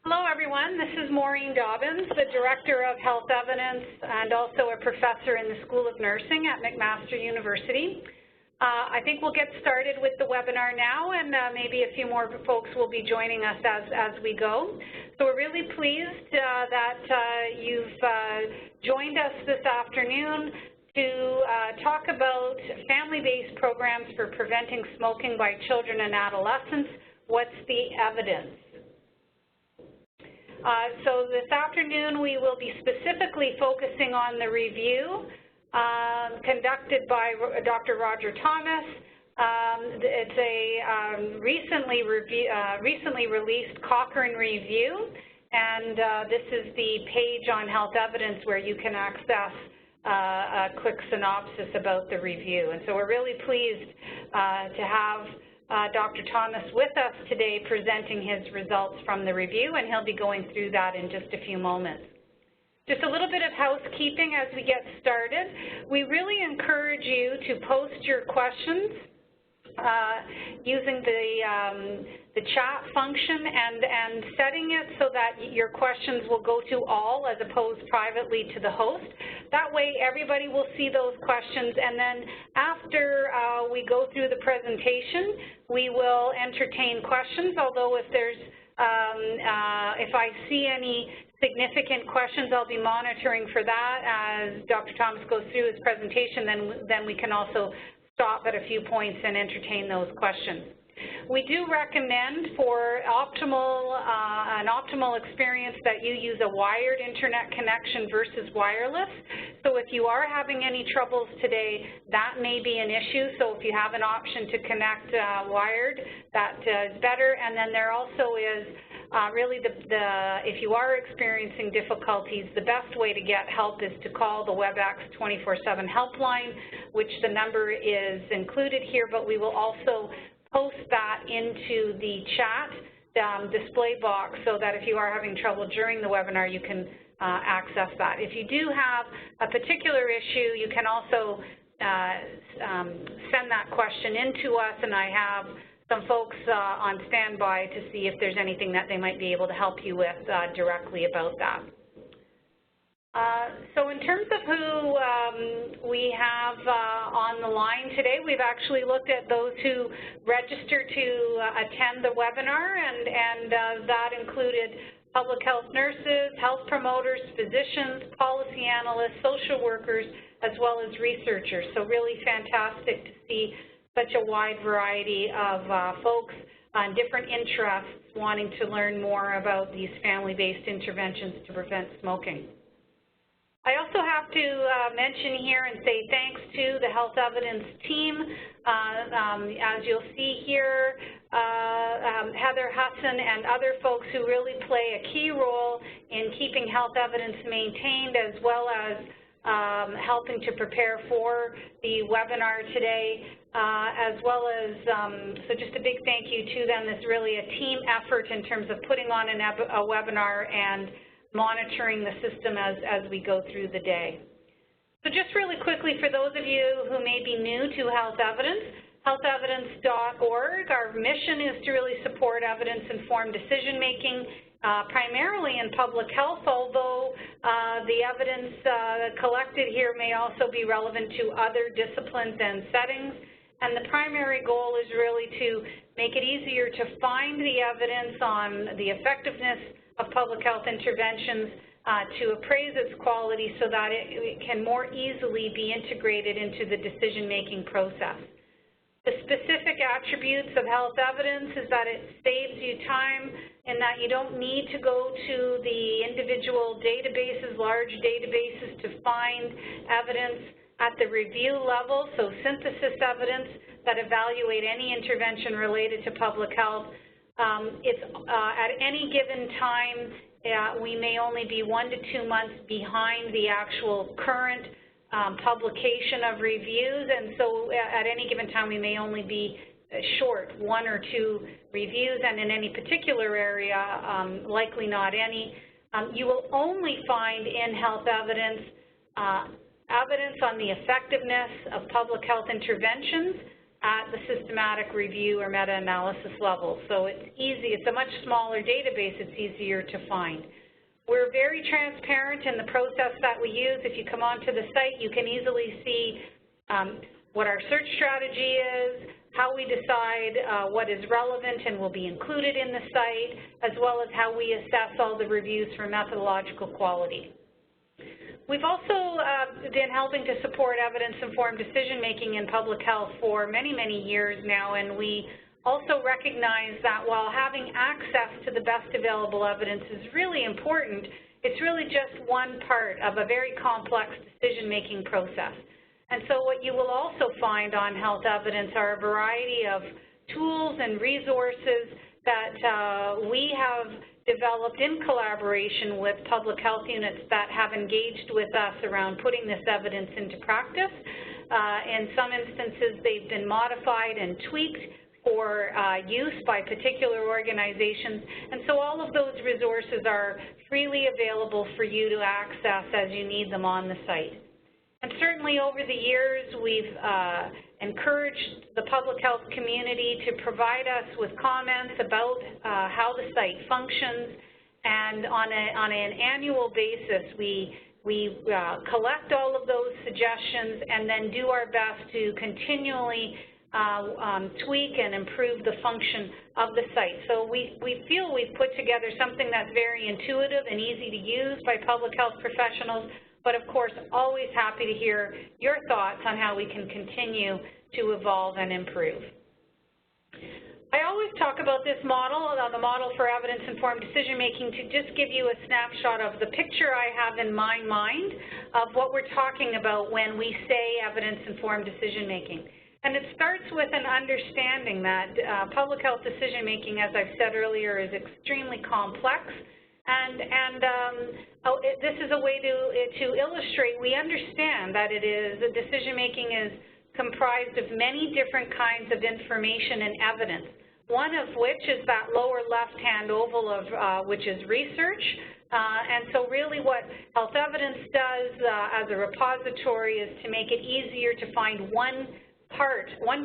Hello, everyone. This is Maureen Dobbins, the Director of Health Evidence and also a professor in the School of Nursing at McMaster University. I think we'll get started with the webinar now, and maybe a few more folks will be joining us as we go. So we're really pleased that you've joined us this afternoon to talk about family-based programs for preventing smoking by children and adolescents. What's the evidence? So this afternoon we will be specifically focusing on the review conducted by Dr. Roger Thomas. It's a recently released Cochrane review, and this is the page on health evidence where you can access a quick synopsis about the review. And so we're really pleased to have Dr. Thomas with us today presenting his results from the review, and he'll be going through that in just a few moments. Just a little bit of housekeeping as we get started. We really encourage you to post your questions using the chat function and setting it so that your questions will go to all as opposed privately to the host. That way everybody will see those questions, and then after we go through the presentation, we will entertain questions, although if there's if I see any significant questions, I'll be monitoring for that as Dr. Thomas goes through his presentation, then we can also stop at a few points and entertain those questions. We do recommend for an optimal experience that you use a wired internet connection versus wireless. So if you are having any troubles today, that may be an issue. So if you have an option to connect wired, that is better. And then there also is really if you are experiencing difficulties, the best way to get help is to call the WebEx 24/7 helpline, which the number is included here, but we will also post that into the chat display box so that if you are having trouble during the webinar, you can access that. If you do have a particular issue, you can also send that question in to us, and I have some folks on standby to see if there's anything that they might be able to help you with directly about that. So in terms of who we have on the line today, we've actually looked at those who registered to attend the webinar, and that included public health nurses, health promoters, physicians, policy analysts, social workers, as well as researchers. So really fantastic to see such a wide variety of folks on different interests wanting to learn more about these family-based interventions to prevent smoking. I also have to mention here and say thanks to the health evidence team. As you'll see here, Heather Hudson and other folks who really play a key role in keeping health evidence maintained, as well as helping to prepare for the webinar today, as well as, so just a big thank you to them. It's really a team effort in terms of putting on a webinar and monitoring the system as we go through the day. So just really quickly, for those of you who may be new to health evidence, healthevidence.org, our mission is to really support evidence-informed decision-making, primarily in public health, although the evidence collected here may also be relevant to other disciplines and settings. And the primary goal is really to make it easier to find the evidence on the effectiveness of public health interventions, to appraise its quality so that it can more easily be integrated into the decision-making process. The specific attributes of health evidence is that it saves you time in that you don't need to go to the individual databases, large databases, to find evidence at the review level, so synthesis evidence that evaluate any intervention related to public health. It's at any given time, we may only be 1 to 2 months behind the actual current publication of reviews, and so at any given time we may only be short 1 or 2 reviews, and in any particular area, likely not any. You will only find in health evidence evidence on the effectiveness of public health interventions at the systematic review or meta-analysis level. So it's easy. It's a much smaller database. It's easier to find. We're very transparent in the process that we use. If you come onto the site, you can easily see what our search strategy is, how we decide what is relevant and will be included in the site, as well as how we assess all the reviews for methodological quality. We've also been helping to support evidence-informed decision-making in public health for many, many years now, and we also recognize that while having access to the best available evidence is really important, it's really just one part of a very complex decision-making process. And so what you will also find on health evidence are a variety of tools and resources that we have developed in collaboration with public health units that have engaged with us around putting this evidence into practice. In some instances, they've been modified and tweaked for use by particular organizations. And so all of those resources are freely available for you to access as you need them on the site. And certainly over the years, we've encouraged the public health community to provide us with comments about how the site functions. And on an annual basis, we collect all of those suggestions and then do our best to continually tweak and improve the function of the site. So we feel we've put together something that's very intuitive and easy to use by public health professionals, but of course always happy to hear your thoughts on how we can continue to evolve and improve. I always talk about this model, the model for evidence-informed decision-making, to just give you a snapshot of the picture I have in my mind of what we're talking about when we say evidence-informed decision-making. And it starts with an understanding that public health decision-making, as I've said earlier, is extremely complex. And this is a way to illustrate, we understand that decision-making is comprised of many different kinds of information and evidence, one of which is that lower left-hand oval of which is research. And so really what health evidence does as a repository is to make it easier to find one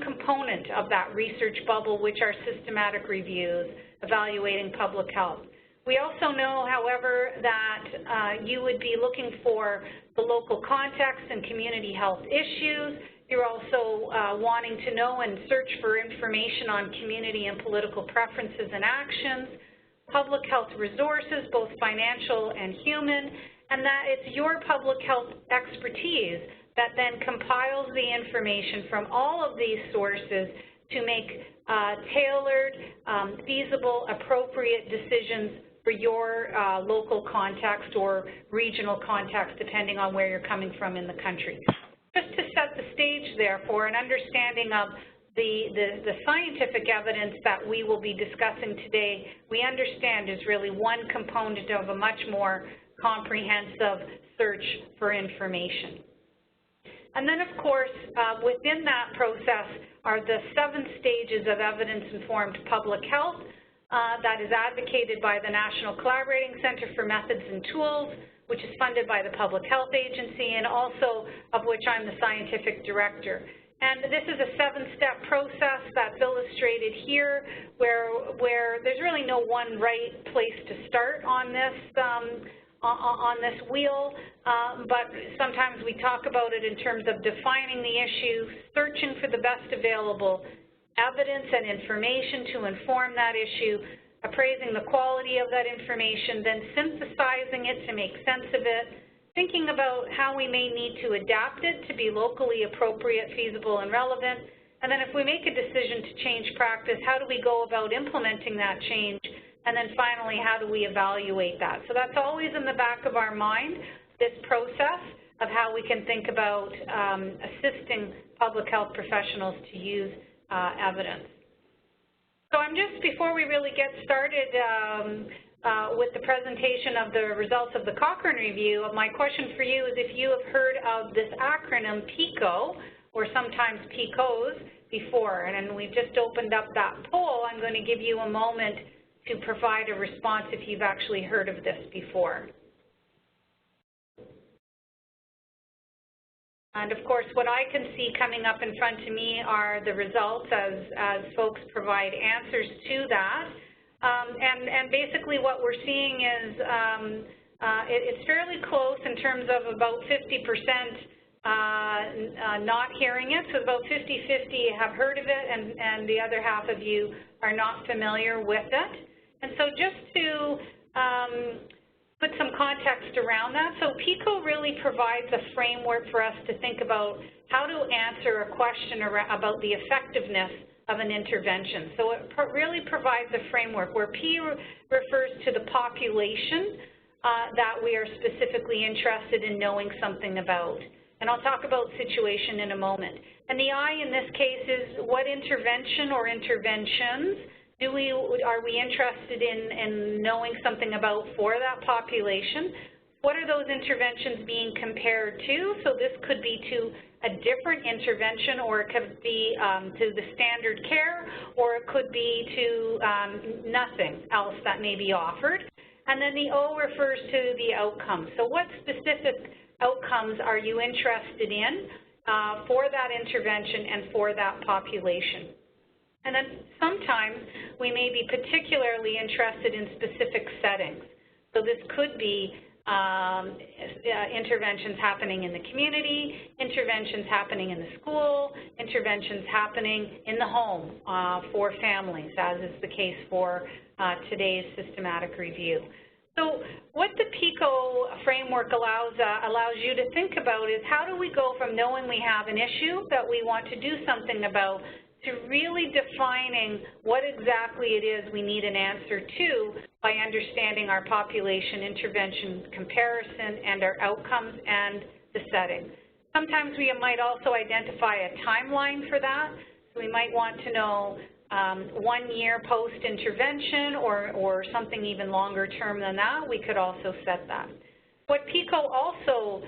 component of that research bubble, which are systematic reviews evaluating public health. We also know, however, that you would be looking for the local context and community health issues. You're also wanting to know and search for information on community and political preferences and actions, public health resources, both financial and human, and that it's your public health expertise that then compiles the information from all of these sources to make tailored, feasible, appropriate decisions for your local context or regional context, depending on where you're coming from in the country. Just to set the stage, therefore, an understanding of the scientific evidence that we will be discussing today, we understand is really one component of a much more comprehensive search for information. And then, of course, within that process are the 7 stages of evidence-informed public health that is advocated by the National Collaborating Center for Methods and Tools, which is funded by the Public Health Agency, and also of which I'm the scientific director. And this is a 7-step process that's illustrated here, where there's really no one right place to start on this wheel, but sometimes we talk about it in terms of defining the issue, searching for the best available evidence and information to inform that issue, appraising the quality of that information, then synthesizing it to make sense of it, thinking about how we may need to adapt it to be locally appropriate, feasible, and relevant, and then if we make a decision to change practice, how do we go about implementing that change? And then finally, how do we evaluate that? So that's always in the back of our mind, this process of how we can think about assisting public health professionals to use evidence. So I'm just, before we really get started with the presentation of the results of the Cochrane review, my question for you is if you have heard of this acronym PICO, or sometimes PICOS, before. And we've just opened up that poll. I'm going to give you a moment to provide a response if you've actually heard of this before. And of course, what I can see coming up in front of me are the results as folks provide answers to that. And basically what we're seeing is it's fairly close in terms of about 50% not hearing it. So about 50-50 have heard of it, and the other half of you are not familiar with it. And so just to put some context around that, so PICO really provides a framework for us to think about how to answer a question about the effectiveness of an intervention. So it really provides a framework where P refers to the population that we are specifically interested in knowing something about. And I'll talk about situation in a moment. And the I in this case is what intervention or interventions are we interested in knowing something about for that population? What are those interventions being compared to? So this could be to a different intervention, or it could be to the standard care, or it could be to nothing else that may be offered. And then the O refers to the outcomes. So what specific outcomes are you interested in for that intervention and for that population? And then sometimes we may be particularly interested in specific settings. So this could be interventions happening in the community, interventions happening in the school, interventions happening in the home for families, as is the case for today's systematic review. So what the PICO framework allows you to think about is how do we go from knowing we have an issue that we want to do something about to really defining what exactly it is we need an answer to by understanding our population intervention comparison and our outcomes and the setting. Sometimes we might also identify a timeline for that. So we might want to know 1 year post-intervention or something even longer term than that. We could also set that. What PICO also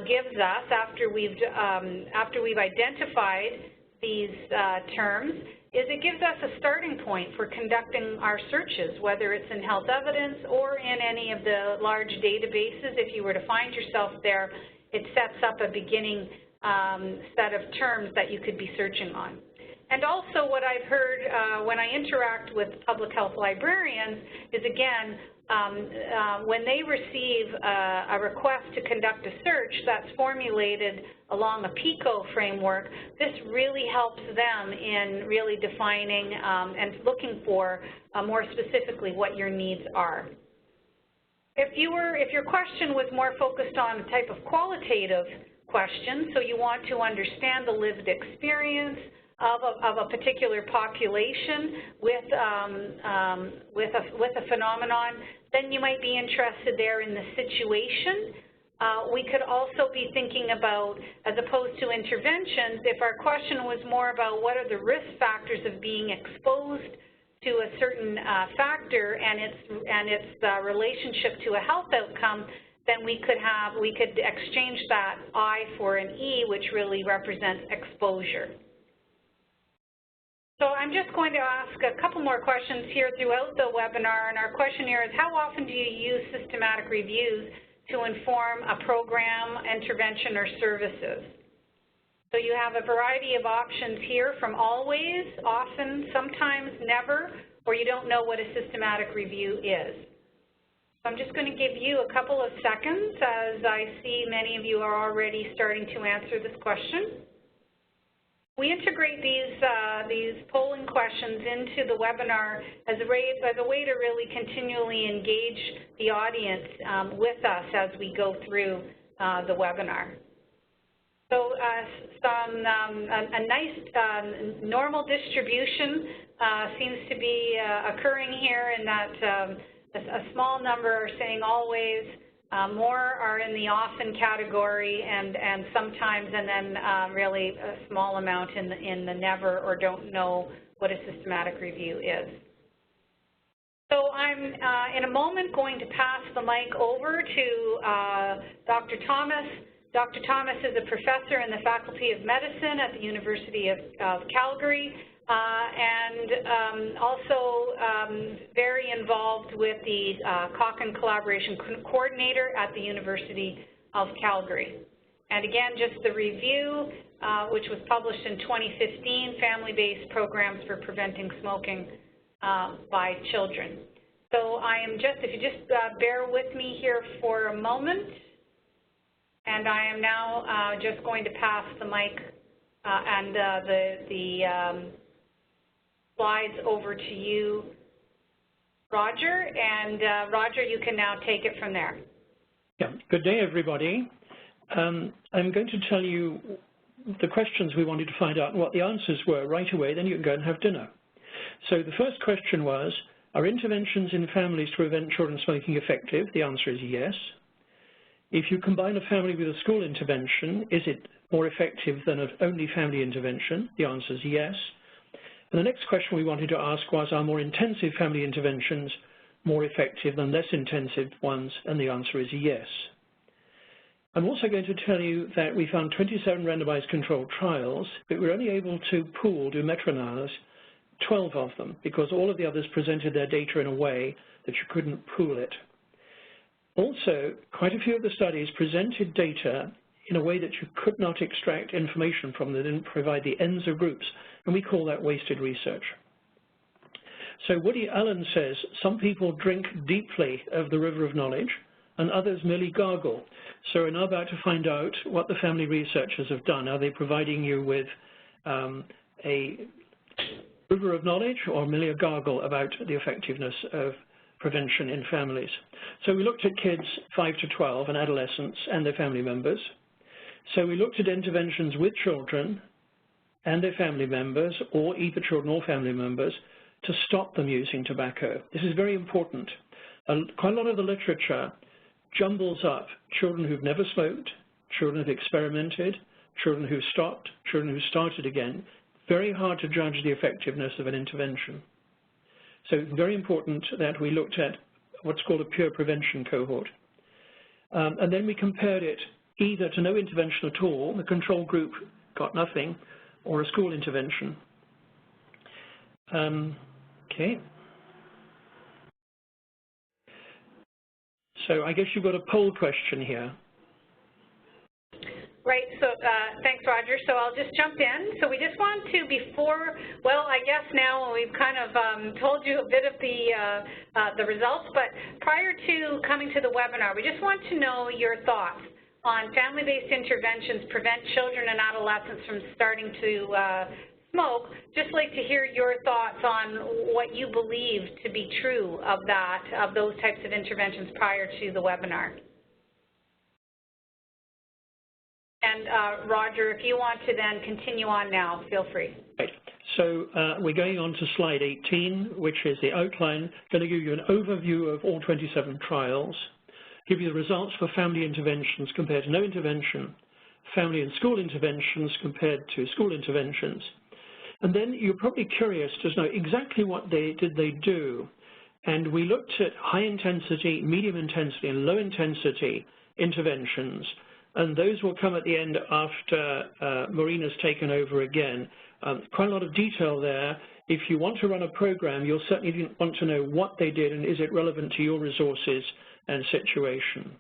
gives us after we've identified these terms is it gives us a starting point for conducting our searches, whether it's in health evidence or in any of the large databases. If you were to find yourself there, it sets up a beginning set of terms that you could be searching on. And also what I've heard when I interact with public health librarians is, again, when they receive a request to conduct a search that's formulated along a PICO framework, this really helps them in really defining and looking for more specifically what your needs are. If your question was more focused on a type of qualitative question, so you want to understand the lived experience of a particular population with a phenomenon, then you might be interested there in the situation. We could also be thinking about, as opposed to interventions, if our question was more about what are the risk factors of being exposed to a certain factor and its relationship to a health outcome, then we could exchange that I for an E, which really represents exposure. So I'm just going to ask a couple more questions here throughout the webinar, and our question here is, how often do you use systematic reviews to inform a program, intervention, or services? So you have a variety of options here, from always, often, sometimes, never, or you don't know what a systematic review is. So I'm just going to give you a couple of seconds as I see many of you are already starting to answer this question. We integrate these polling questions into the webinar as a way to really continually engage the audience with us as we go through the webinar. So a nice normal distribution seems to be occurring here, in that a small number are saying always, more are in the often category, and sometimes, and then really a small amount in the never or don't know what a systematic review is. So I'm in a moment going to pass the mic over to Dr. Thomas. Dr. Thomas is a professor in the Faculty of Medicine at the University of Calgary, and also very involved with the Cochrane Collaboration Coordinator at the University of Calgary. And again, just the review, which was published in 2015, Family-Based Programs for Preventing Smoking by Children. So I am just, if you just bear with me here for a moment, and I am now just going to pass the mic and the slides over to you, Roger. And Roger, you can now take it from there. Yeah, good day, everybody. I'm going to tell you the questions we wanted to find out and what the answers were right away, then you can go and have dinner. So the first question was, are interventions in families to prevent children smoking effective? The answer is yes. If you combine a family with a school intervention, is it more effective than an only family intervention? The answer is yes. And the next question we wanted to ask was, are more intensive family interventions more effective than less intensive ones? And the answer is yes. I'm also going to tell you that we found 27 randomized controlled trials, but we were only able to do meta-analysis, 12 of them, because all of the others presented their data in a way that you couldn't pool it. Also, quite a few of the studies presented data in a way that you could not extract information from. They didn't provide the ends of groups, and we call that wasted research. So Woody Allen says, some people drink deeply of the river of knowledge, and others merely gargle. So we're now about to find out what the family researchers have done. Are they providing you with a river of knowledge or merely a gargle about the effectiveness of prevention in families? So we looked at kids 5 to 12 and adolescents and their family members. So we looked at interventions with children and their family members, or either children or family members, to stop them using tobacco. This is very important. Quite a lot of the literature jumbles up children who've never smoked, children who've experimented, children who've stopped, children who started again. Very hard to judge the effectiveness of an intervention. So it's very important that we looked at what's called a pure prevention cohort. And then we compared it either to no intervention at all, the control group got nothing, or a school intervention. Okay. So I guess you've got a poll question here. Right, so thanks, Roger. So I'll just jump in. So we just want to, before, well, I guess now we've kind of told you a bit of the results, but prior to coming to the webinar, we just want to know your thoughts on family-based interventions prevent children and adolescents from starting to smoke. Just like to hear your thoughts on what you believe to be true of that, of those types of interventions prior to the webinar. And Roger, if you want to then continue on now, feel free. Right. So we're going on to slide 18, which is the outline. Going to give you an overview of all 27 trials, give you the results for family interventions compared to no intervention, family and school interventions compared to school interventions. And then you're probably curious to know exactly what did they do. And we looked at high intensity, medium intensity, and low intensity interventions. And those will come at the end after Maureen has taken over again. Quite a lot of detail there. If you want to run a program, you'll certainly want to know what they did and is it relevant to your resources and situation.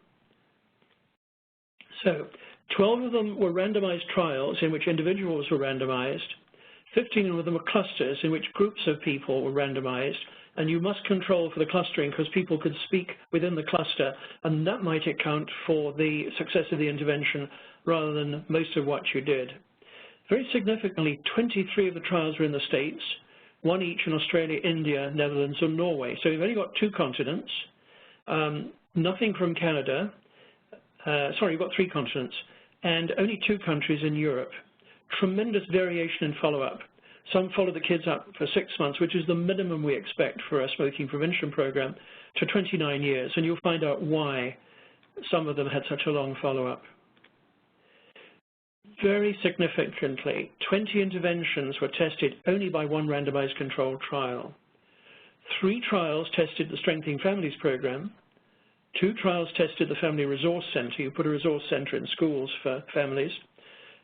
So 12 of them were randomized trials in which individuals were randomized. 15 of them were clusters in which groups of people were randomized. And you must control for the clustering because people could speak within the cluster, and that might account for the success of the intervention rather than most of what you did. Very significantly, 23 of the trials were in the States, 1 each in Australia, India, Netherlands, and Norway. So we've only got 2 continents, nothing from Canada. Sorry, we've got 3 continents, and only 2 countries in Europe. Tremendous variation in follow-up. Some follow the kids up for 6 months, which is the minimum we expect for a smoking prevention program, to 29 years, and you'll find out why some of them had such a long follow-up. Very significantly, 20 interventions were tested only by 1 randomized controlled trial. 3 trials tested the Strengthening Families program. 2 trials tested the Family Resource Center. You put a resource center in schools for families.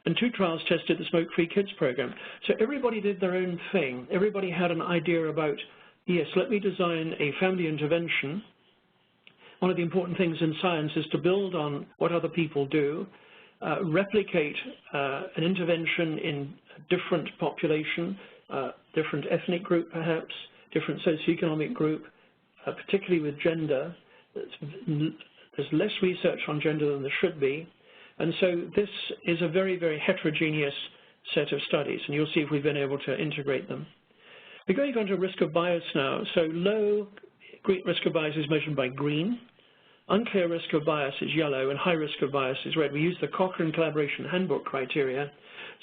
And 2 trials tested the Smoke-Free Kids program. So everybody did their own thing. Everybody had an idea about, yes, let me design a family intervention. One of the important things in science is to build on what other people do. replicate an intervention in a different population, different ethnic group perhaps, different socioeconomic group, particularly with gender. There's less research on gender than there should be. And so this is a very, very heterogeneous set of studies, and you'll see if we've been able to integrate them. We're going on to risk of bias now. So low risk of bias is measured by green, unclear risk of bias is yellow, and high risk of bias is red. We use the Cochrane Collaboration Handbook criteria.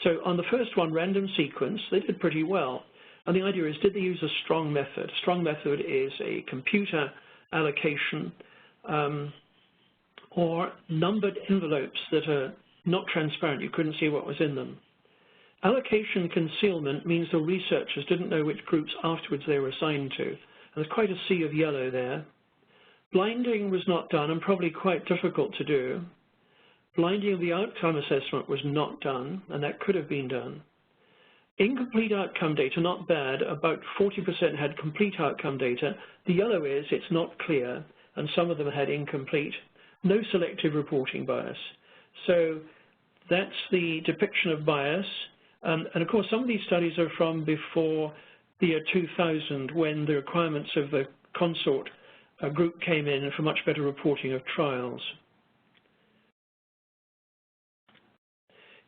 So on the first one, random sequence, they did pretty well. And the idea is, did they use a strong method? A strong method is a computer allocation or numbered envelopes that are not transparent. You couldn't see what was in them. Allocation concealment means the researchers didn't know which groups afterwards they were assigned to. And there's quite a sea of yellow there. Blinding was not done and probably quite difficult to do. Blinding of the outcome assessment was not done, and that could have been done. Incomplete outcome data, not bad. About 40% had complete outcome data. The yellow is it's not clear, and some of them had incomplete. No selective reporting bias. So that's the depiction of bias. And of course, some of these studies are from before the year 2000, when the requirements of the consort group came in for much better reporting of trials.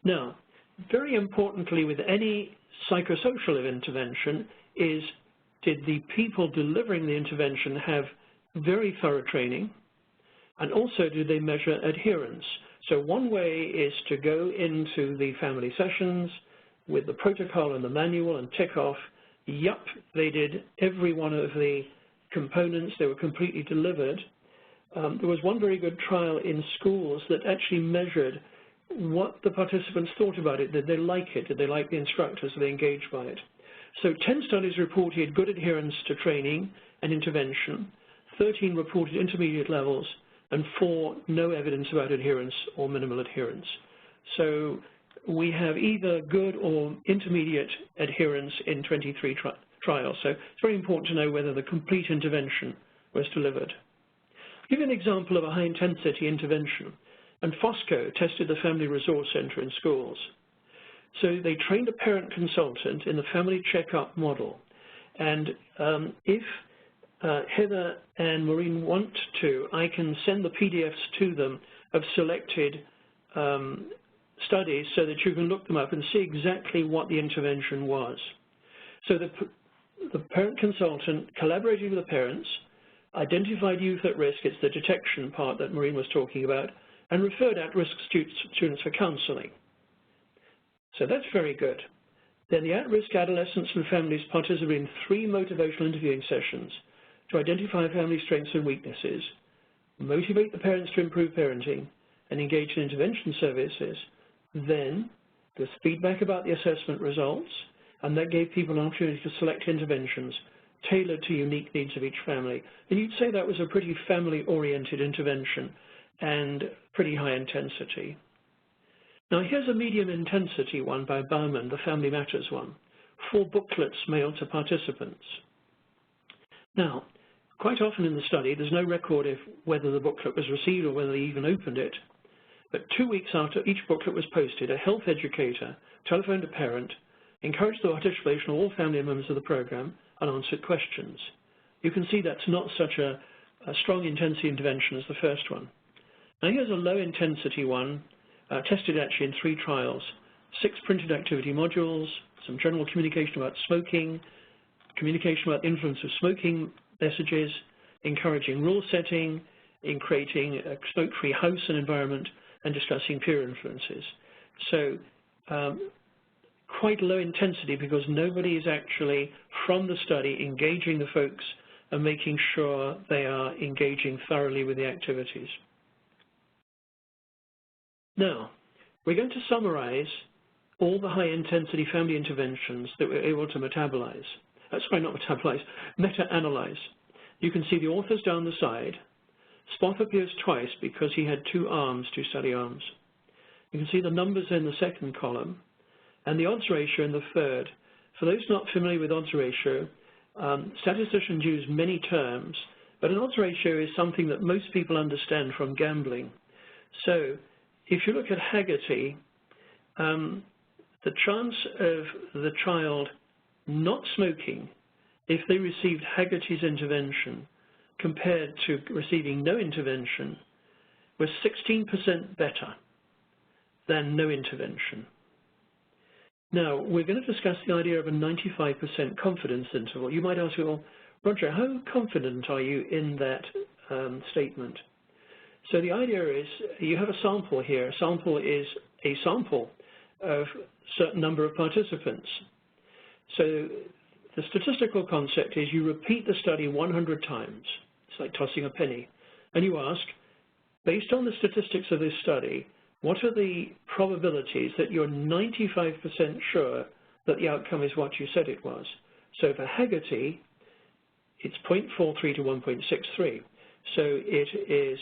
Now, very importantly with any psychosocial intervention is, did the people delivering the intervention have very thorough training? And also, do they measure adherence? So one way is to go into the family sessions with the protocol and the manual and tick off, yup, they did every one of the components, they were completely delivered. There was one very good trial in schools that actually measured what the participants thought about it. Did they like it? Did they like the instructors? Were they engaged by it? So 10 studies reported good adherence to training and intervention, 13 reported intermediate levels, and 4 no evidence about adherence or minimal adherence. So we have either good or intermediate adherence in 23 trials. So it's very important to know whether the complete intervention was delivered. I'll give you an example of a high-intensity intervention. And FOSCO tested the Family Resource Center in schools. So they trained a parent consultant in the family checkup model. And if Heather and Maureen want to, I can send the PDFs to them of selected studies so that you can look them up and see exactly what the intervention was. So the parent consultant collaborated with the parents, identified youth at risk, it's the detection part that Maureen was talking about, and referred at-risk students for counseling. So that's very good. Then the at-risk adolescents and families participated in 3 motivational interviewing sessions to identify family strengths and weaknesses, motivate the parents to improve parenting, and engage in intervention services. Then there's feedback about the assessment results, and that gave people an opportunity to select interventions tailored to unique needs of each family. And you'd say that was a pretty family-oriented intervention and pretty high intensity. Now here's a medium intensity one by Bauman, the Family Matters one. 4 booklets mailed to participants. Now, quite often in the study, there's no record of whether the booklet was received or whether they even opened it. But 2 weeks after each booklet was posted, a health educator telephoned a parent, encouraged the participation of all family members of the program, and answered questions. You can see that's not such a strong intensity intervention as the first one. Now here's a low-intensity one, tested actually in 3 trials. 6 printed activity modules, some general communication about smoking, communication about the influence of smoking messages, encouraging rule setting, in creating a smoke-free house and environment, and discussing peer influences. So quite low intensity because nobody is actually from the study engaging the folks and making sure they are engaging thoroughly with the activities. Now, we're going to summarize all the high-intensity family interventions that we're able to metabolize. Sorry, not metabolize, meta-analyze. You can see the authors down the side. Spoth appears twice because he had 2 arms, 2 study arms. You can see the numbers in the second column and the odds ratio in the third. For those not familiar with odds ratio, statisticians use many terms, but an odds ratio is something that most people understand from gambling. So if you look at Haggerty, the chance of the child not smoking if they received Haggerty's intervention compared to receiving no intervention was 16% better than no intervention. Now, we're going to discuss the idea of a 95% confidence interval. You might ask, well, Roger, how confident are you in that statement? So the idea is you have a sample here. A sample is a sample of a certain number of participants. So the statistical concept is you repeat the study 100 times. It's like tossing a penny. And you ask, based on the statistics of this study, what are the probabilities that you're 95% sure that the outcome is what you said it was? So for Haggerty, it's 0.43 to 1.63. So it is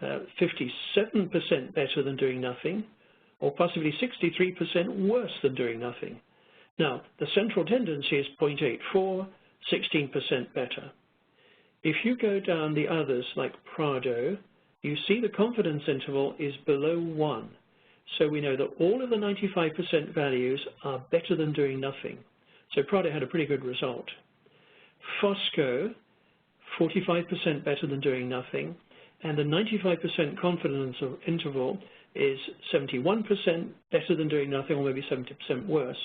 57% better than doing nothing, or possibly 63% worse than doing nothing. Now, the central tendency is 0.84, 16% better. If you go down the others, like Prado, you see the confidence interval is below 1. So we know that all of the 95% values are better than doing nothing. So Prado had a pretty good result. Fosco, 45% better than doing nothing, and the 95% confidence interval is 71% better than doing nothing, or maybe 70% worse.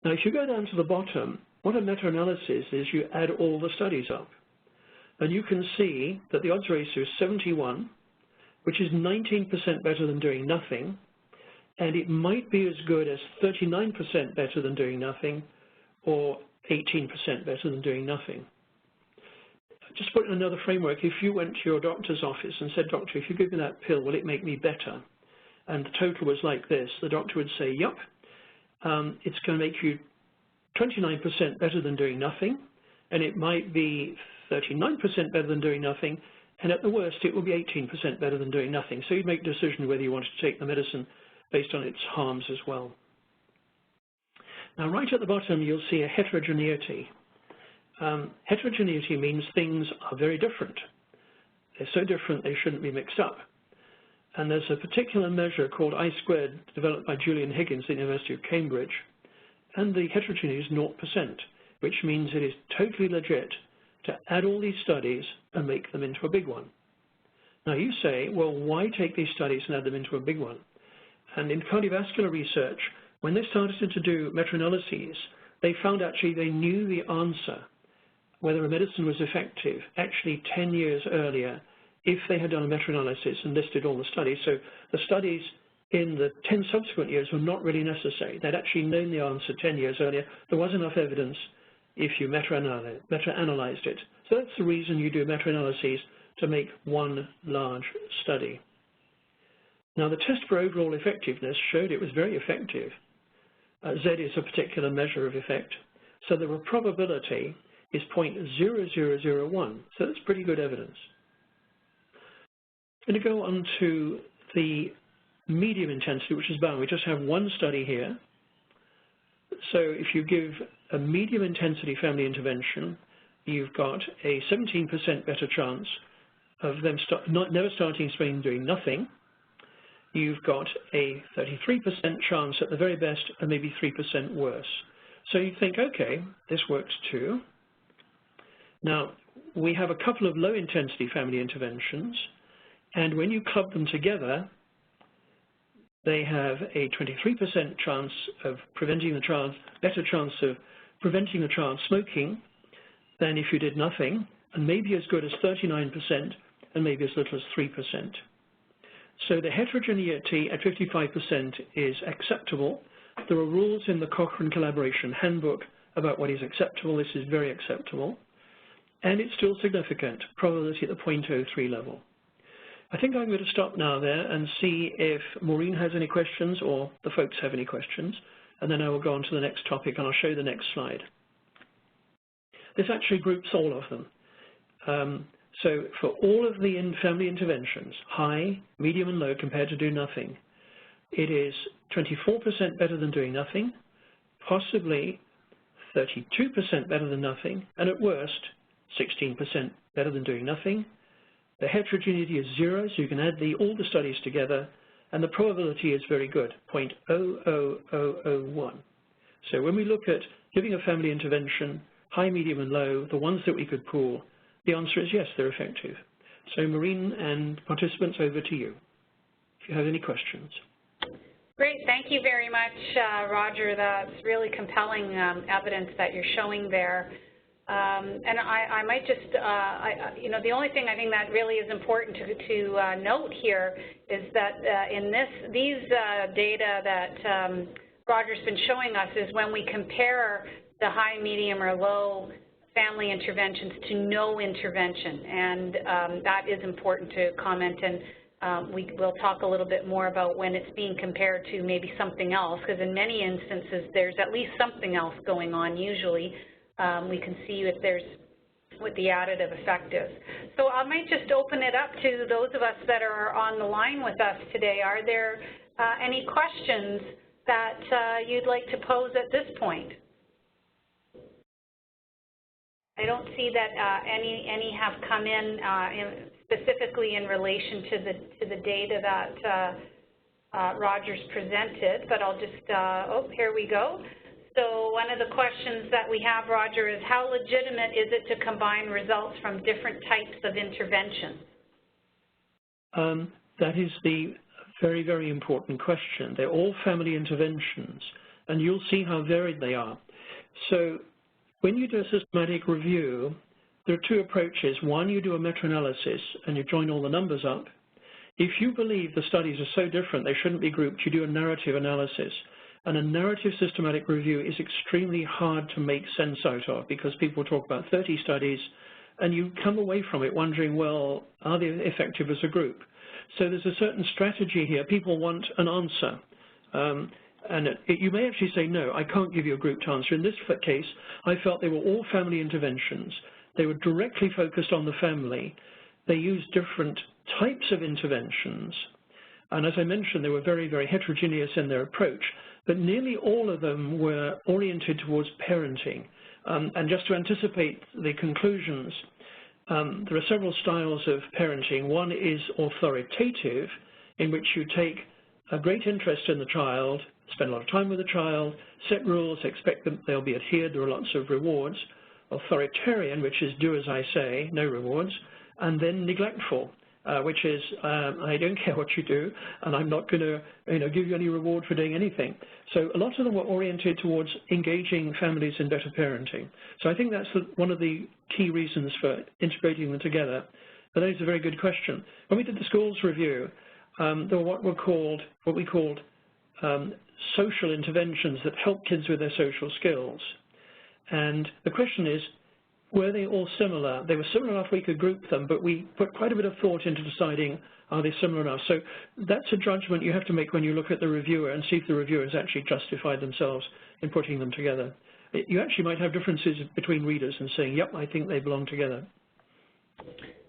Now, if you go down to the bottom, what a meta-analysis is, you add all the studies up. And you can see that the odds ratio is 71, which is 19% better than doing nothing, and it might be as good as 39% better than doing nothing, or 18% better than doing nothing. Just put in another framework, if you went to your doctor's office and said, doctor, if you give me that pill, will it make me better? And the total was like this, the doctor would say, yep, it's going to make you 29% better than doing nothing, and it might be 39% better than doing nothing, and at the worst, it will be 18% better than doing nothing. So you'd make a decision whether you wanted to take the medicine based on its harms as well. Now, right at the bottom, you'll see a heterogeneity. Heterogeneity means things are very different. They're so different they shouldn't be mixed up. And there's a particular measure called I-squared developed by Julian Higgins at the University of Cambridge, and the heterogeneity is 0%, which means it is totally legit to add all these studies and make them into a big one. Now you say, well, why take these studies and add them into a big one? And in cardiovascular research, when they started to do meta-analyses, they found actually they knew the answer, whether a medicine was effective, actually 10 years earlier, if they had done a meta-analysis and listed all the studies. So the studies in the 10 subsequent years were not really necessary. They'd actually known the answer 10 years earlier. There was enough evidence if you meta-analyzed it. So that's the reason you do meta-analyses, to make one large study. Now, the test for overall effectiveness showed it was very effective. Z is a particular measure of effect. So the probability is 0.0001. So that's pretty good evidence. I'm going to go on to the medium intensity, which is bound. We just have one study here. So if you give a medium intensity family intervention, you've got a 17% better chance of them never starting smoking and doing nothing. You've got a 33% chance at the very best, and maybe 3% worse. So you think, okay, this works too. Now, we have a couple of low intensity family interventions, and when you club them together, they have a 23% chance of preventing the child, better chance of preventing the child smoking than if you did nothing, and maybe as good as 39%, and maybe as little as 3%. So the heterogeneity at 55% is acceptable. There are rules in the Cochrane Collaboration Handbook about what is acceptable. This is very acceptable. And it's still significant, probability at the 0.03 level. I think I'm going to stop now there and see if Maureen has any questions or the folks have any questions, and then I will go on to the next topic and I'll show you the next slide. This actually groups all of them. So for all of the family interventions, high, medium and low compared to do nothing, it is 24% better than doing nothing, possibly 32% better than nothing, and at worst, 16% better than doing nothing. The heterogeneity is 0, so you can add all the studies together, and the probability is very good, 0.00001. So when we look at giving a family intervention, high, medium, and low, the ones that we could pool, the answer is yes, they're effective. So Maureen and participants, over to you, if you have any questions. Great, thank you very much, Roger. That's really compelling evidence that you're showing there. And I might just, you know, the only thing I think that really is important to note here is that in these data that Roger's been showing us is when we compare the high, medium, or low family interventions to no intervention, and that is important to comment, and we'll talk a little bit more about when it's being compared to maybe something else, because in many instances there's at least something else going on usually. We can see if there's what the additive effect is. So I might just open it up to those of us that are on the line with us today. Are there any questions that you'd like to pose at this point? I don't see that any have come in, specifically in relation to the data that Roger's presented, but I'll just, oh, here we go. So one of the questions that we have, Roger, is how legitimate is it to combine results from different types of interventions? That is the very, very important question. They're all family interventions, and you'll see how varied they are. So when you do a systematic review, there are two approaches. One, you do a meta-analysis, and you join all the numbers up. If you believe the studies are so different they shouldn't be grouped, you do a narrative analysis. And a narrative systematic review is extremely hard to make sense out of because people talk about 30 studies and you come away from it wondering, well, are they effective as a group? So there's a certain strategy here. People want an answer. You may actually say, no, I can't give you a grouped answer. In this case, I felt they were all family interventions. They were directly focused on the family. They used different types of interventions. And as I mentioned, they were very, very heterogeneous in their approach. But nearly all of them were oriented towards parenting. And just to anticipate the conclusions, there are several styles of parenting. One is authoritative, in which you take a great interest in the child, spend a lot of time with the child, set rules, expect that they'll be adhered, there are lots of rewards. Authoritarian, which is do as I say, no rewards. And then neglectful, which is I don't care what you do, and I'm not going to give you any reward for doing anything. So a lot of them were oriented towards engaging families in better parenting. So I think that's one of the key reasons for integrating them together. But that is a very good question. When we did the schools review, there were what we called social interventions that help kids with their social skills. And the question is, were they all similar? They were similar enough we could group them, but we put quite a bit of thought into deciding, are they similar enough? So that's a judgment you have to make when you look at the reviewer and see if the reviewer has actually justified themselves in putting them together. You actually might have differences between readers and saying, yep, I think they belong together.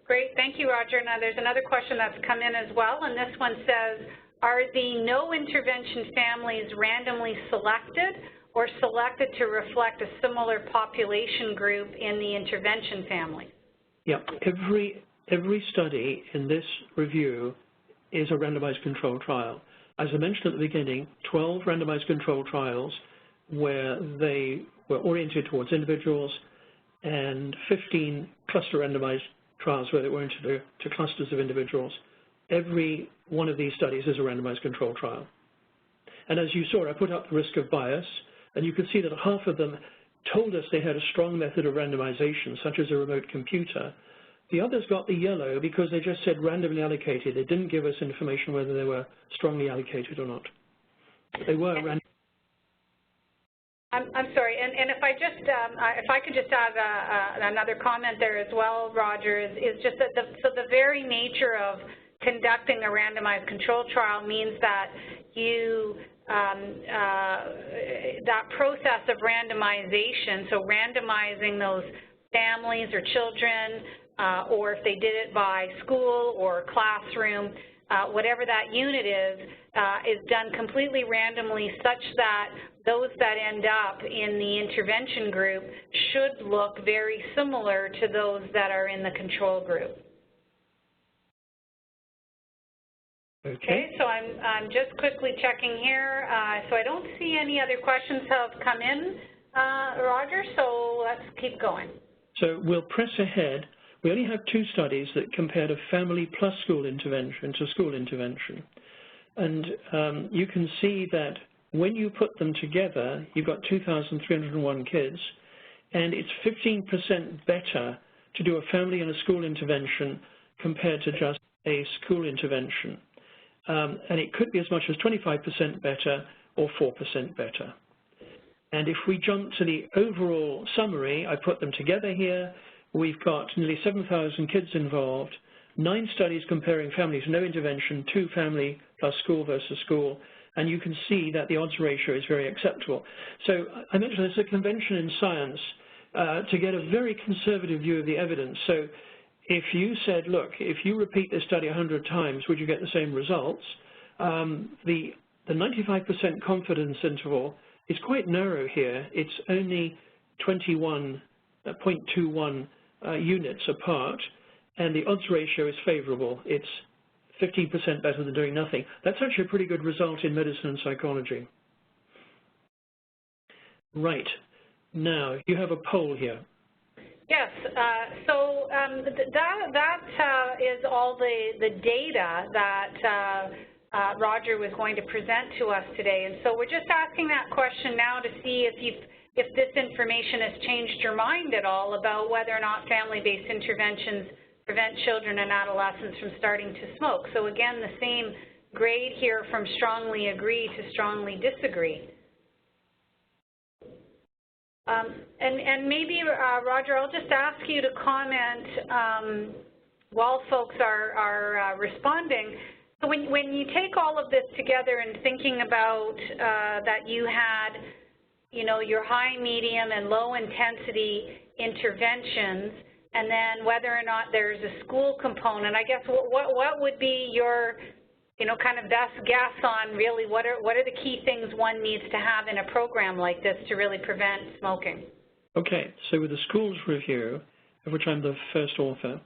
Great, thank you, Roger. Now there's another question that's come in as well, and this one says, are the no intervention families randomly selected or selected to reflect a similar population group in the intervention family? Yeah, every study in this review is a randomized controlled trial. As I mentioned at the beginning, 12 randomized controlled trials where they were oriented towards individuals and 15 cluster randomized trials where they were oriented to clusters of individuals. Every one of these studies is a randomized controlled trial. And as you saw, I put up the risk of bias, and you can see that half of them told us they had a strong method of randomization, such as a remote computer. The others got the yellow because they just said randomly allocated. They didn't give us information whether they were strongly allocated or not. But they were random. I'm sorry, and if I could just add another comment there as well, Roger, is just that the very nature of conducting a randomized control trial means that you that process of randomization, so randomizing those families or children, or if they did it by school or classroom, whatever that unit is done completely randomly such that those that end up in the intervention group should look very similar to those that are in the control group. Okay, so I'm just quickly checking here. So I don't see any other questions have come in, Roger, so let's keep going. So we'll press ahead. We only have 2 studies that compared a family plus school intervention to school intervention. And you can see that when you put them together, you've got 2,301 kids, and it's 15% better to do a family and a school intervention compared to just a school intervention. And it could be as much as 25% better or 4% better. And if we jump to the overall summary, I put them together here. We've got nearly 7,000 kids involved, 9 studies comparing family to no intervention, 2 family plus school versus school, and you can see that the odds ratio is very acceptable. So I mentioned there's a convention in science to get a very conservative view of the evidence. So if you said, look, if you repeat this study 100 times, would you get the same results? The 95% confidence interval is quite narrow here. It's only 21.21 units apart, and the odds ratio is favorable. It's 15% better than doing nothing. That's actually a pretty good result in medicine and psychology. Right. Now, you have a poll here. Yes, so that is all the data that Roger was going to present to us today. And so we're just asking that question now to see if this information has changed your mind at all about whether or not family-based interventions prevent children and adolescents from starting to smoke. So again, the same grade here from strongly agree to strongly disagree. And maybe, Roger, I'll just ask you to comment while folks are responding. So when you take all of this together and thinking about that you had, you know, your high, medium, and low intensity interventions, and then whether or not there's a school component, I guess what would be your, you know, kind of best guess on really what are the key things one needs to have in a program like this to really prevent smoking? Okay, so with the schools review, of which I'm the first author,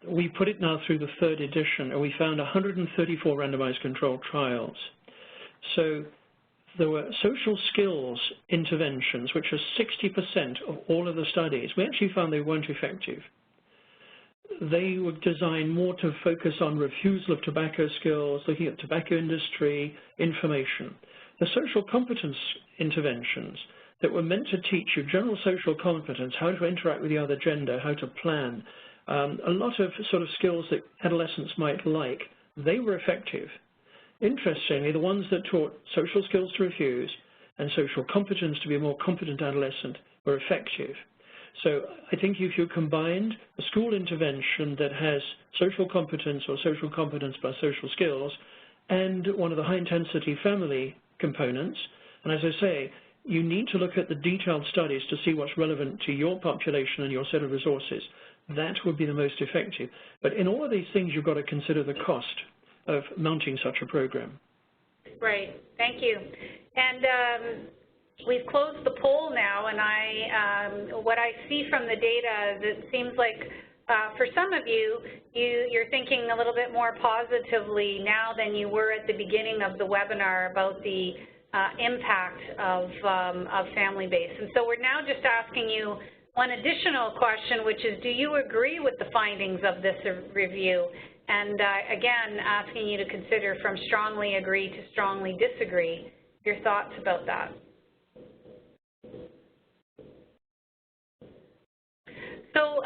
we put it now through the 3rd edition, and we found 134 randomized controlled trials. So there were social skills interventions, which are 60% of all of the studies. We actually found they weren't effective. They were designed more to focus on refusal of tobacco skills, looking at tobacco industry, information. The social competence interventions that were meant to teach you general social competence, how to interact with the other gender, how to plan, a lot of sort of skills that adolescents might like, they were effective. Interestingly, the ones that taught social skills to refuse and social competence to be a more competent adolescent were effective. So I think if you combined a school intervention that has social competence or social competence plus social skills and one of the high-intensity family components, and as I say, you need to look at the detailed studies to see what's relevant to your population and your set of resources. That would be the most effective. But in all of these things, you've got to consider the cost of mounting such a program. Right. Thank you. And we've closed the poll now, and what I see from the data is it seems like for some of you, you're thinking a little bit more positively now than you were at the beginning of the webinar about the impact of family-based. And so we're now just asking you one additional question, which is, do you agree with the findings of this review? And again, asking you to consider from strongly agree to strongly disagree your thoughts about that. So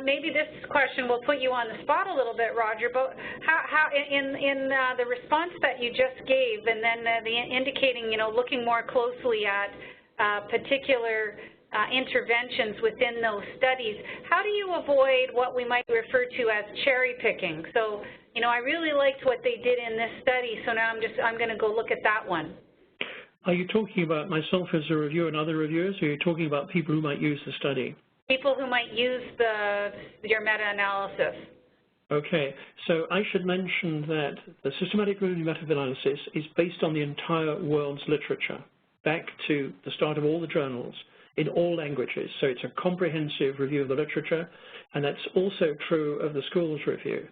maybe this question will put you on the spot a little bit, Roger, but how in the response that you just gave, and then the indicating, you know, looking more closely at particular interventions within those studies, how do you avoid what we might refer to as cherry picking? So, you know, I really liked what they did in this study, so now I'm going to go look at that one. Are you talking about myself as a reviewer and other reviewers, or are you talking about people who might use the study? People who might use your meta-analysis. Okay, so I should mention that the systematic review meta-analysis is based on the entire world's literature, back to the start of all the journals, in all languages. So it's a comprehensive review of the literature, and that's also true of the schools review.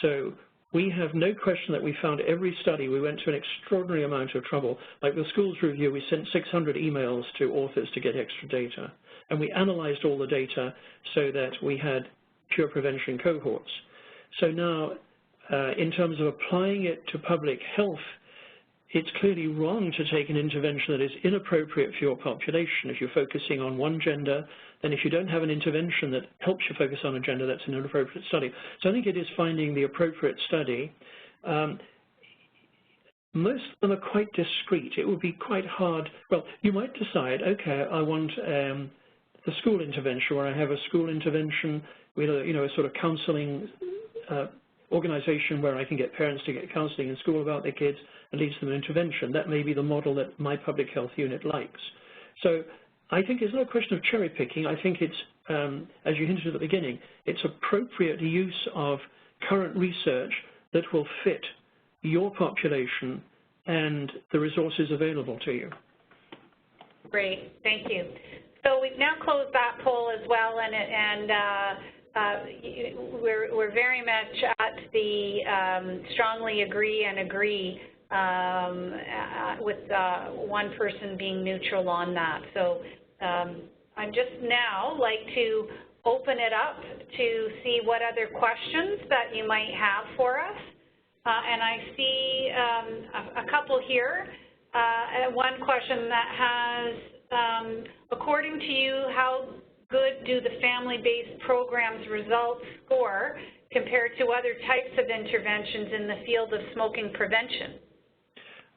So we have no question that we found every study. We went to an extraordinary amount of trouble. Like the schools review, we sent 600 emails to authors to get extra data. And we analyzed all the data so that we had pure prevention cohorts. So now, in terms of applying it to public health, it's clearly wrong to take an intervention that is inappropriate for your population. If you're focusing on one gender, then if you don't have an intervention that helps you focus on a gender, that's an inappropriate study. So I think it is finding the appropriate study. Most of them are quite discrete. It would be quite hard. Well, you might decide, okay, I want the school intervention, where I have a school intervention with a sort of counseling organization where I can get parents to get counseling in school about their kids and leads them an intervention. That may be the model that my public health unit likes. So I think it's not a question of cherry picking. I think it's, as you hinted at the beginning, it's appropriate use of current research that will fit your population and the resources available to you. Great, thank you. So we've now closed that poll as well, and we're very much at the strongly agree and agree with one person being neutral on that. So I'd just now like to open it up to see what other questions that you might have for us. And I see a couple here. One question that has, according to you, how good do the family-based programs results score compared to other types of interventions in the field of smoking prevention?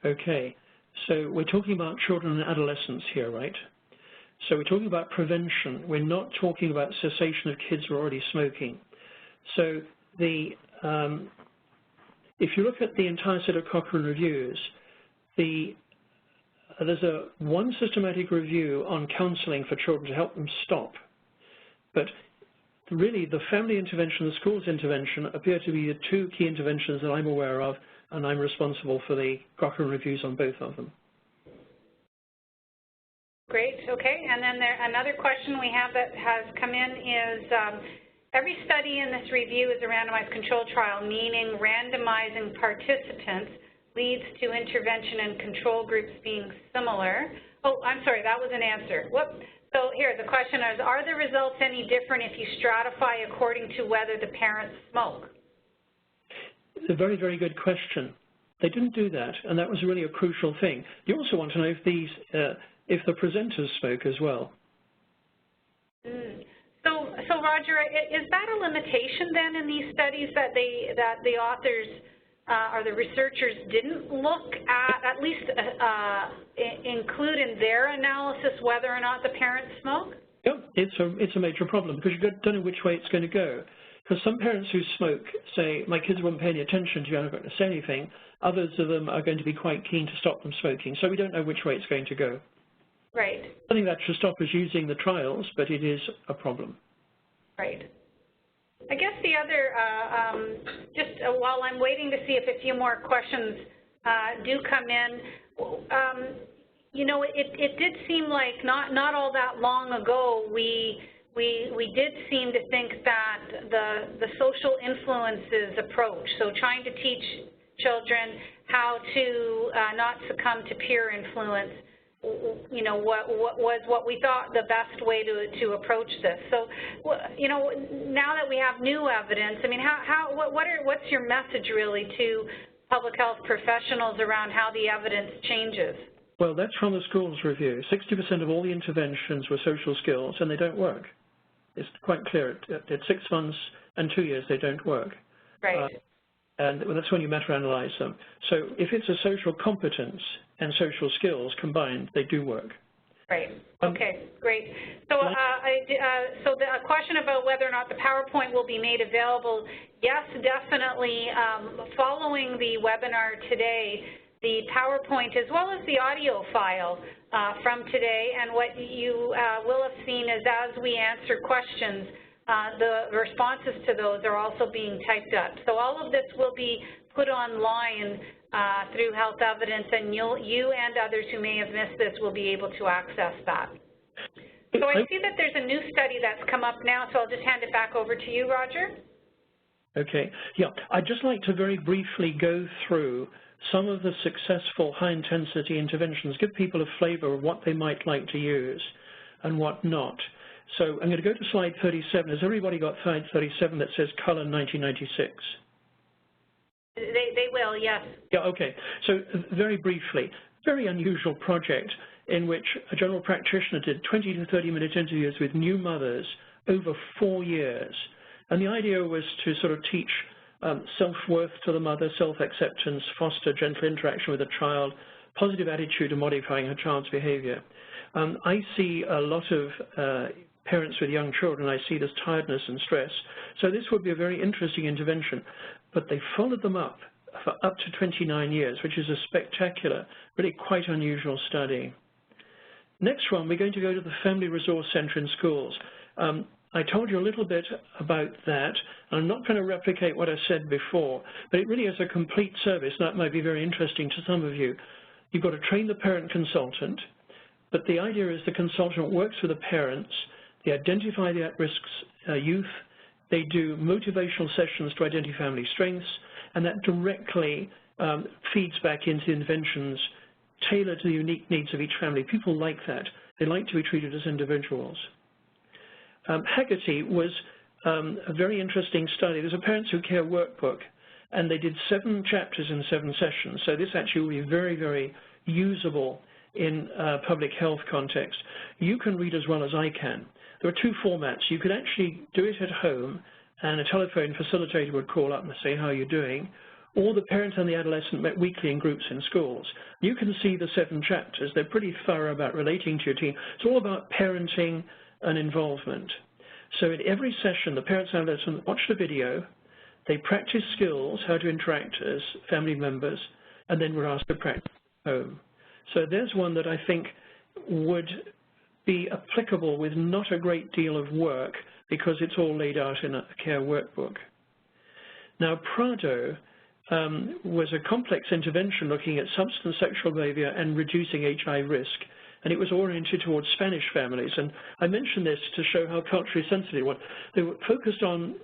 Okay, so we're talking about children and adolescents here, right? So we're talking about prevention. We're not talking about cessation of kids who are already smoking. So the if you look at the entire set of Cochrane reviews, there's one systematic review on counseling for children to help them stop. But really, the family intervention and the school's intervention appear to be the two key interventions that I'm aware of, and I'm responsible for the Cochrane reviews on both of them. Great, okay. And then another question we have that has come in is, every study in this review is a randomized control trial, meaning randomizing participants leads to intervention and control groups being similar. Oh, I'm sorry, that was an answer. Whoop. So here, the question is, are the results any different if you stratify according to whether the parents smoke? It's a very, very good question. They didn't do that, and that was really a crucial thing. You also want to know if the presenters smoke as well. So Roger, is that a limitation then in these studies that the authors or the researchers didn't look at least include in their analysis whether or not the parents smoke? Yep, it's a major problem because you don't know which way it's going to go. Because some parents who smoke say, my kids won't pay any attention to you, I'm not going to say anything. Others of them are going to be quite keen to stop them smoking. So we don't know which way it's going to go. Right. I think that should stop us using the trials, but it is a problem. Right. I guess the other, while I'm waiting to see if a few more questions do come in, you know, it did seem like not all that long ago we did seem to think that the social influences approach, so trying to teach children how to not succumb to peer influence, you know, what we thought the best way to approach this. So, you know, now that we have new evidence, I mean, what's your message really to public health professionals around how the evidence changes? Well, that's from the schools review. 60% of all the interventions were social skills, and they don't work. It's quite clear. At 6 months and 2 years, they don't work. Right. And that's when you meta-analyze them. So if it's a social competence and social skills combined, they do work. Right. Okay, great. So, so the question about whether or not the PowerPoint will be made available, yes, definitely. Following the webinar today, the PowerPoint as well as the audio file from today, and what you will have seen is as we answer questions, the responses to those are also being typed up. So all of this will be put online through Health Evidence, and you and others who may have missed this will be able to access that. So I see that there's a new study that's come up now, so I'll just hand it back over to you, Roger. Okay, yeah, I'd just like to very briefly go through some of the successful high-intensity interventions, give people a flavor of what they might like to use and what not. So I'm going to go to slide 37. Has everybody got slide 37 that says Cullen 1996? They will, yes. Yeah, okay. So very briefly, very unusual project in which a general practitioner did 20 to 30-minute interviews with new mothers over 4 years. And the idea was to sort of teach self-worth to the mother, self-acceptance, foster gentle interaction with a child, positive attitude to modifying her child's behavior. I see a lot of parents with young children. I see this tiredness and stress. So this would be a very interesting intervention. But they followed them up for up to 29 years, which is a spectacular, really quite unusual study. Next one, we're going to go to the Family Resource Center in schools. I told you a little bit about that. I'm not going to replicate what I said before, but it really is a complete service. That might be very interesting to some of you. You've got to train the parent consultant, but the idea is the consultant works with the parents. They identify the at-risk youth. They do motivational sessions to identify family strengths, and that directly feeds back into interventions tailored to the unique needs of each family. People like that. They like to be treated as individuals. Haggerty was a very interesting study. There's a Parents Who Care workbook, and they did 7 chapters in 7 sessions. So this actually will be very, very usable in public health context. You can read as well as I can. There are 2 formats. You could actually do it at home, and a telephone facilitator would call up and say, how are you doing? Or the parent and the adolescent met weekly in groups in schools. You can see the 7 chapters. They're pretty thorough about relating to your team. It's all about parenting and involvement. So in every session, the parents and adolescents watch the video, they practice skills, how to interact as family members, and then we're asked to practice at home. So there's one that I think would be applicable with not a great deal of work because it's all laid out in a care workbook. Now, Prado was a complex intervention looking at substance sexual behavior and reducing HI risk, and it was oriented towards Spanish families. And I mention this to show how culturally sensitive it was. They were focused on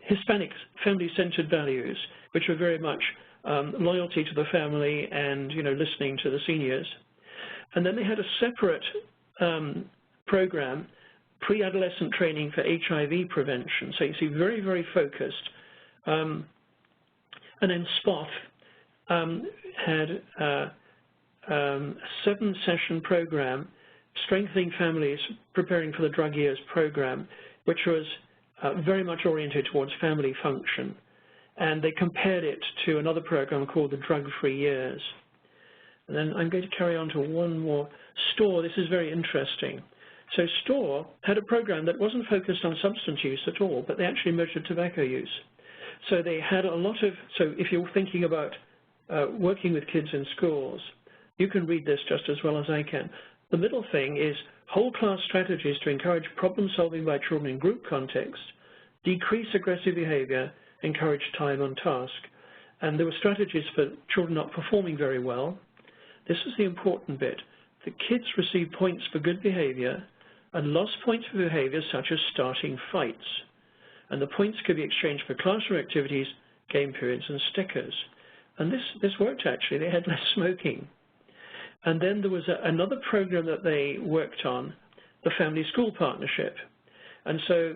Hispanic family-centered values, which were very much loyalty to the family and, you know, listening to the seniors. And then they had a separate program, pre-adolescent training for HIV prevention. So you see, very, very focused. And then SPOF had a 7-session program, Strengthening Families, Preparing for the Drug Years program, which was very much oriented towards family function. And they compared it to another program called the Drug-Free Years. And then I'm going to carry on to one more. STORE, this is very interesting. So STORE had a program that wasn't focused on substance use at all, but they actually measured tobacco use. So they had a lot of, so if you're thinking about working with kids in schools, you can read this just as well as I can. The middle thing is whole class strategies to encourage problem solving by children in group context, decrease aggressive behavior, encourage time on task. And there were strategies for children not performing very well. This is the important bit. The kids receive points for good behavior and lost points for behavior such as starting fights. And the points could be exchanged for classroom activities, game periods, and stickers. And this worked actually. They had less smoking. And then there was another program that they worked on, the Family School Partnership. And so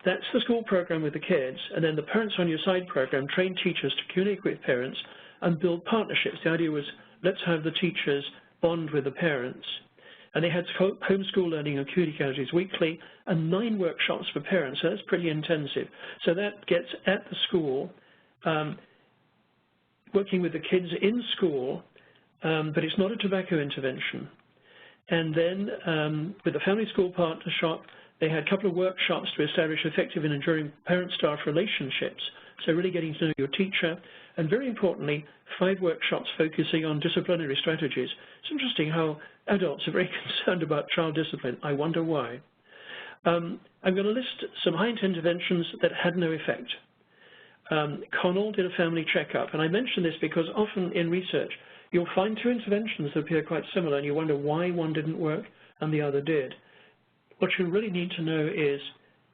that's the school program with the kids, and then the Parents on Your Side program trained teachers to communicate with parents and build partnerships. The idea was, let's have the teachers bond with the parents. And they had homeschool learning and community activities weekly and 9 workshops for parents. So that's pretty intensive. So that gets at the school, working with the kids in school, but it's not a tobacco intervention. And then with the Family School Partnership, they had a couple of workshops to establish effective and enduring parent-staff relationships. So really getting to know your teacher. And very importantly, 5 workshops focusing on disciplinary strategies. It's interesting how adults are very concerned about child discipline. I wonder why. I'm going to list some high-intent interventions that had no effect. Connell did a family checkup. And I mention this because often in research, you'll find 2 interventions that appear quite similar, and you wonder why one didn't work and the other did. What you really need to know is,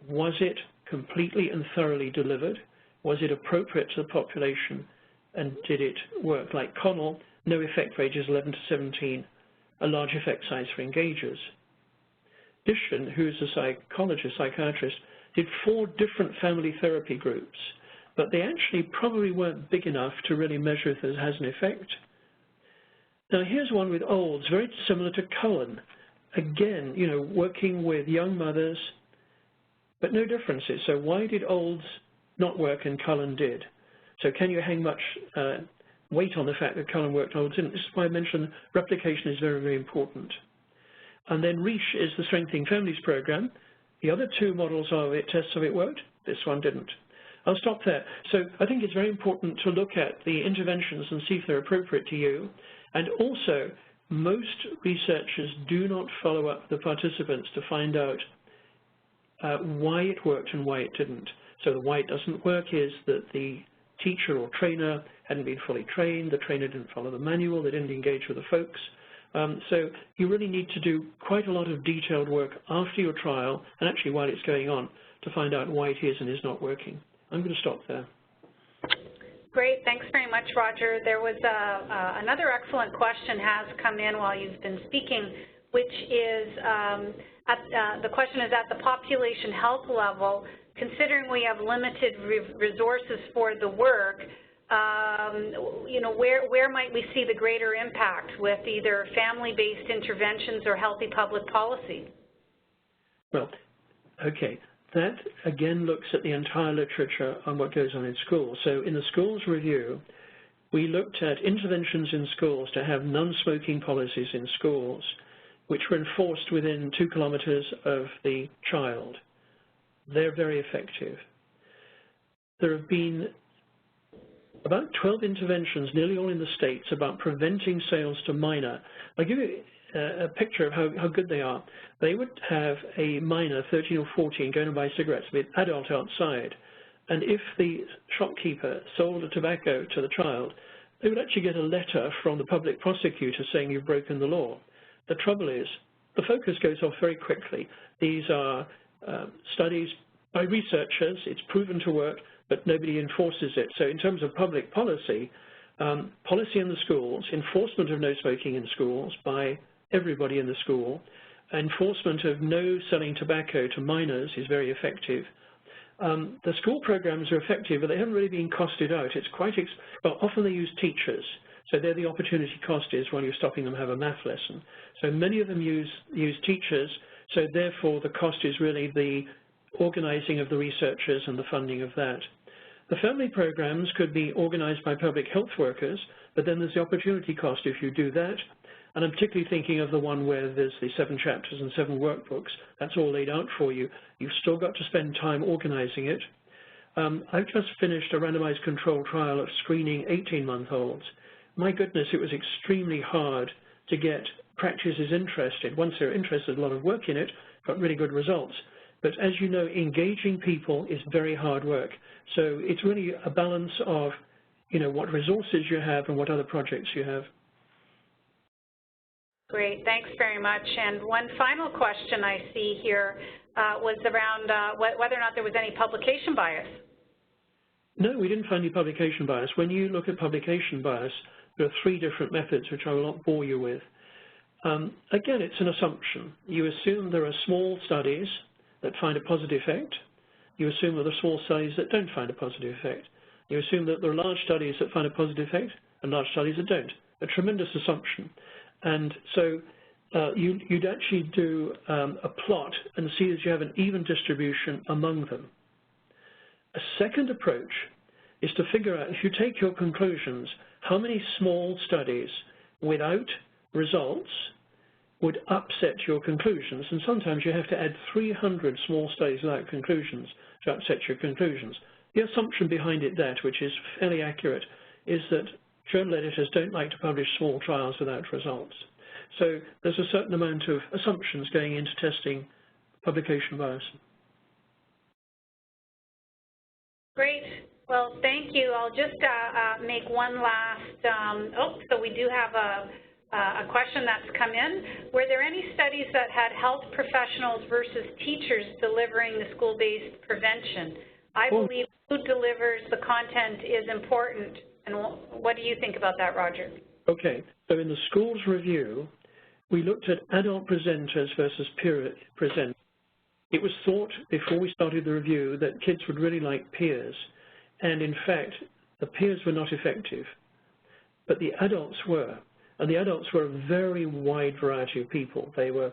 was it completely and thoroughly delivered? Was it appropriate to the population? And did it work like Connell? No effect for ages 11 to 17, a large effect size for engagers. Dishon, who is a psychologist, psychiatrist, did 4 different family therapy groups, but they actually probably weren't big enough to really measure if it has an effect. Now here's one with Olds, very similar to Cullen. Again, you know, working with young mothers, but no differences. So why did Olds not work and Cullen did? So can you hang much weight on the fact that Cullen worked and Olds didn't? This is why I mentioned replication is very, very important. And then REACH is the Strengthening Families program. The other 2 models of it, tests of it worked. This one didn't. I'll stop there. So I think it's very important to look at the interventions and see if they're appropriate to you. And also, most researchers do not follow up the participants to find out why it worked and why it didn't. So the why it doesn't work is that the teacher or trainer hadn't been fully trained, the trainer didn't follow the manual, they didn't engage with the folks. So you really need to do quite a lot of detailed work after your trial and actually while it's going on to find out why it is and is not working. I'm going to stop there. Great, thanks very much, Roger. There was another excellent question has come in while you've been speaking, which is, the question is, at the population health level, considering we have limited resources for the work, you know, where might we see the greater impact with either family-based interventions or healthy public policy? Well, okay. That, again, looks at the entire literature on what goes on in schools. So in the schools review, we looked at interventions in schools to have non-smoking policies in schools, which were enforced within 2 kilometers of the child. They're very effective. There have been about 12 interventions, nearly all in the States, about preventing sales to minor. I'll give you a picture of how good they are. They would have a minor, 13 or 14, going to buy cigarettes with an adult outside. And if the shopkeeper sold a tobacco to the child, they would actually get a letter from the public prosecutor saying you've broken the law. The trouble is, the focus goes off very quickly. These are studies by researchers. It's proven to work, but nobody enforces it. So in terms of public policy, policy in the schools, enforcement of no smoking in schools by everybody in the school, enforcement of no selling tobacco to minors is very effective. The school programs are effective, but they haven't really been costed out. It's quite, well, often they use teachers. So there the opportunity cost is while you're stopping them have a math lesson. So many of them use teachers, so therefore the cost is really the organizing of the researchers and the funding of that. The family programs could be organized by public health workers, but then there's the opportunity cost if you do that. And I'm particularly thinking of the one where there's the 7 chapters and 7 workbooks. That's all laid out for you. You've still got to spend time organizing it. I've just finished a randomized control trial of screening 18-month-olds. My goodness, it was extremely hard to get practices interested. Once they're interested, a lot of work in it, got really good results. But as you know, engaging people is very hard work. So it's really a balance of, you know, what resources you have and what other projects you have. Great, thanks very much. And one final question I see here was around whether or not there was any publication bias. No, we didn't find any publication bias. When you look at publication bias, there are 3 different methods, which I will not bore you with. Again, it's an assumption. You assume there are small studies that find a positive effect. You assume that there are small studies that don't find a positive effect. You assume that there are large studies that find a positive effect and large studies that don't. A tremendous assumption. And so you'd actually do a plot and see that you have an even distribution among them. A second approach is to figure out, if you take your conclusions, how many small studies without results would upset your conclusions. And sometimes you have to add 300 small studies without conclusions to upset your conclusions. The assumption behind it, which is fairly accurate, is that journal editors don't like to publish small trials without results. So there's a certain amount of assumptions going into testing publication bias. Great. Well, thank you. I'll just make one last, so we do have a question that's come in. Were there any studies that had health professionals versus teachers delivering the school-based prevention? I believe who delivers the content is important. And what do you think about that, Roger? Okay, so in the schools review, we looked at adult presenters versus peer presenters. It was thought before we started the review that kids would really like peers, and in fact, the peers were not effective, but the adults were. And the adults were a very wide variety of people. They were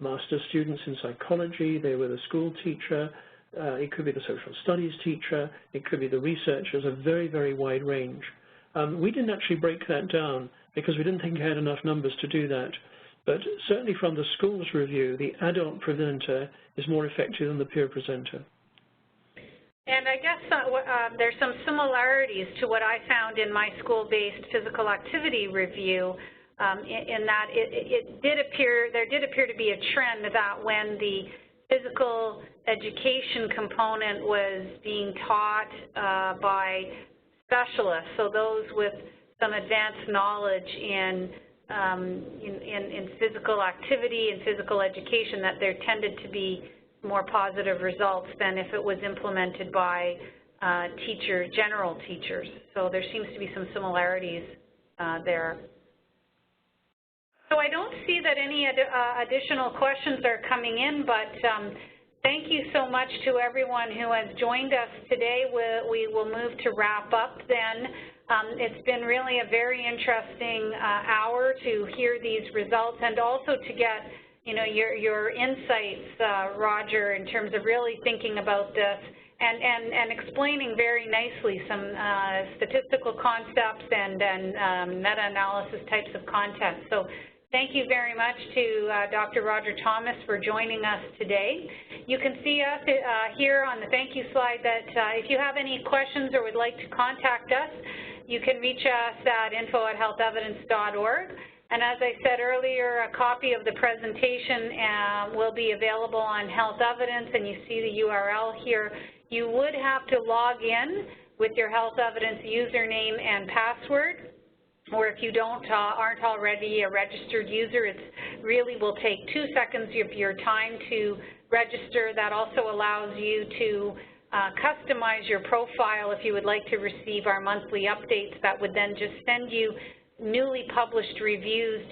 master's students in psychology, they were the school teacher, it could be the social studies teacher, it could be the researchers, a very, very wide range. We didn't actually break that down because we didn't think we had enough numbers to do that. But certainly from the schools review, the adult presenter is more effective than the peer presenter. And I guess there's some similarities to what I found in my school-based physical activity review, in that there did appear to be a trend that when the physical education component was being taught by specialists, so those with some advanced knowledge in physical activity and physical education, that there tended to be more positive results than if it was implemented by general teachers. So there seems to be some similarities there. So I don't see that any additional questions are coming in, but thank you so much to everyone who has joined us today. We will move to wrap up then. It's been really a very interesting hour to hear these results and also to get your insights, Roger, in terms of really thinking about this and explaining very nicely some statistical concepts and meta-analysis types of content. So thank you very much to Dr. Roger Thomas for joining us today. You can see us here on the thank you slide that if you have any questions or would like to contact us, you can reach us at info@healthevidence.org. And as I said earlier, a copy of the presentation will be available on Health Evidence, and you see the URL here. You would have to log in with your Health Evidence username and password, or if you aren't already a registered user, it really will take 2 seconds of your time to register. That also allows you to customize your profile if you would like to receive our monthly updates. That would then just send you newly published reviews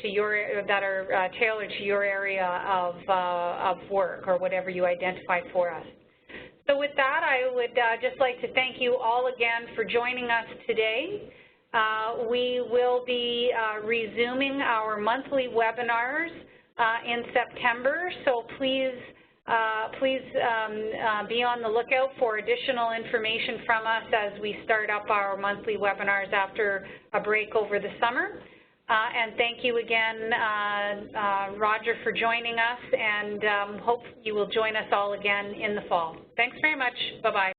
that are tailored to your area of work or whatever you identify for us. So with that, I would just like to thank you all again for joining us today. We will be resuming our monthly webinars in September, so please be on the lookout for additional information from us as we start up our monthly webinars after a break over the summer. And thank you again, Roger, for joining us, and hope you will join us all again in the fall. Thanks very much. Bye-bye.